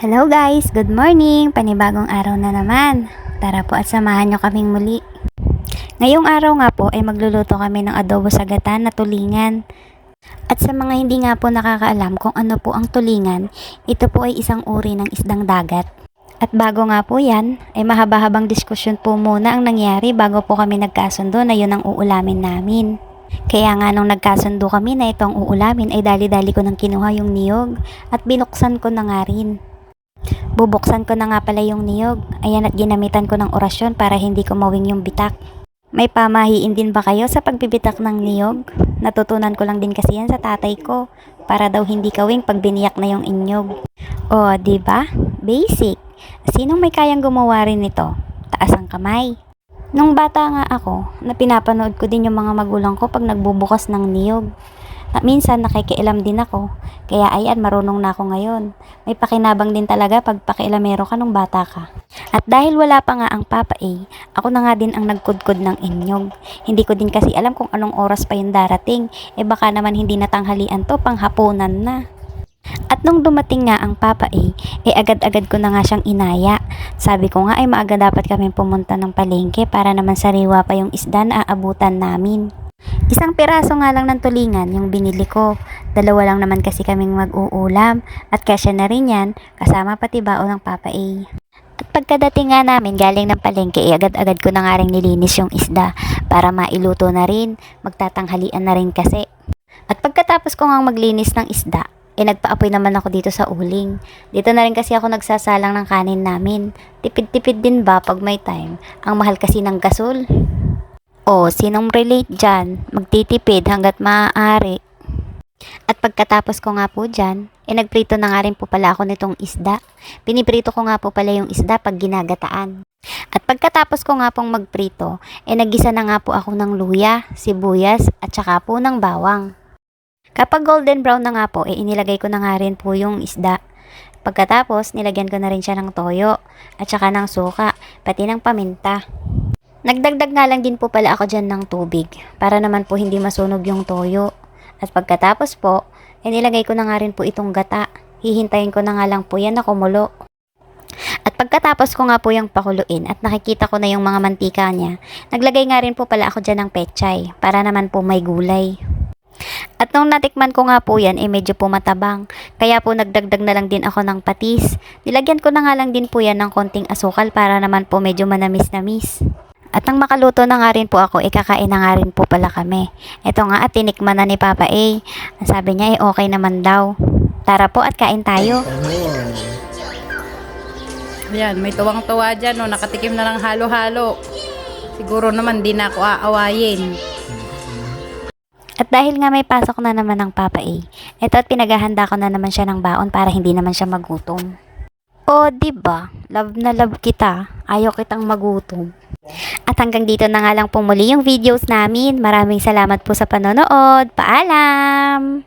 Hello guys! Good morning! Panibagong araw na naman. Tara po at samahan nyo kaming muli. Ngayong araw nga po ay magluluto kami ng adobo sa gata na tulingan. At sa mga hindi nga po nakakaalam kung ano po ang tulingan, ito po ay isang uri ng isdang dagat. At bago nga po yan, ay mahaba-habang diskusyon po muna ang nangyari bago po kami nagkasundo na yun ang uulamin namin. Kaya nga nung nagkasundo kami na itong uulamin ay dali-dali ko nang kinuha yung niyog at binuksan ko na nga rin. Bubuksan ko na nga pala yung niyog. Ayan, at ginamitan ko ng orasyon para hindi ko mawing yung bitak. May pamahiin din ba kayo sa pagbibitak ng niyog? Natutunan ko lang din kasi yan sa tatay ko. Para daw hindi kawing pag biniyak na yung inyog. O, diba? Basic. Sinong may kayang gumawa rin nito? Taas ang kamay. Nung bata nga ako, na pinapanood ko din yung mga magulang ko pag nagbubukas ng niyog. Minsan nakikialam din ako. Kaya ayan, marunong na ako ngayon. May pakinabang din talaga pag pakialamero ka nung bata ka. At dahil wala pa nga ang Papa A, ako na nga din ang nagkudkod ng inyog. Hindi ko din kasi alam kung anong oras pa yung darating. Baka naman hindi natanghalian to, panghapunan na. At nung dumating nga ang Papa A, agad-agad ko na nga siyang inaya. Sabi ko nga ay maaga dapat kami pumunta ng palengke para naman sariwa pa yung isda na aabutan namin. Isang piraso nga lang ng tulingan yung binili ko. Dalawa lang naman kasi kaming mag-uulam at kasya na rin yan kasama pati baon ng Papa A. At pagkadating nga namin galing ng palengke agad-agad ko na nga rin nilinis yung isda para mailuto na rin. Magtatanghalian na rin kasi. At pagkatapos ko nga maglinis ng isda, nagpaapoy naman ako dito sa uling. Dito na rin kasi ako nagsasalang ng kanin namin. Tipid-tipid din ba pag may time? Ang mahal kasi ng gasol. O, sinong relate dyan? Magtitipid hanggat maaari. At pagkatapos ko nga po dyan, nagprito na nga rin po pala ako nitong isda. Piniprito ko nga po pala yung isda pag ginagataan. At pagkatapos ko nga pong magprito, naggisa na nga po ako ng luya, sibuyas, at saka po ng bawang. Kapag golden brown na nga po, inilagay ko na nga rin po yung isda. Pagkatapos, nilagyan ko na rin siya ng toyo, at saka ng suka, pati ng paminta. Nagdagdag nga lang din po pala ako dyan ng tubig, para naman po hindi masunog yung toyo. At pagkatapos po, nilagay ko na nga rin po itong gata. Hihintayin ko na nga lang po yan na kumulo. At pagkatapos ko nga po yung pakuluin at nakikita ko na yung mga mantika niya, naglagay nga rin po pala ako dyan ng pechay, para naman po may gulay. At nung natikman ko nga po yan, medyo po matabang. Kaya po nagdagdag na lang din ako ng patis. Nilagyan ko na nga lang din po yan ng konting asukal para naman po medyo manamis-namis. At nang makaluto na nga rin po ako, kakain na nga rin po pala kami. Ito nga at tinikman na ni Papa A. Sabi niya okay naman daw. Tara po at kain tayo. Ayan, may tuwang-tuwa dyan, nakatikim na ng halo-halo. Siguro naman di na ako aawayin. At dahil nga may pasok na naman ng Papa A, at pinaghahanda ko na naman siya ng baon para hindi naman siya magutom. O, diba? Love na love kita. Ayaw kitang magutom. At hanggang dito na nga lang po muli yung videos namin. Maraming salamat po sa panonood. Paalam!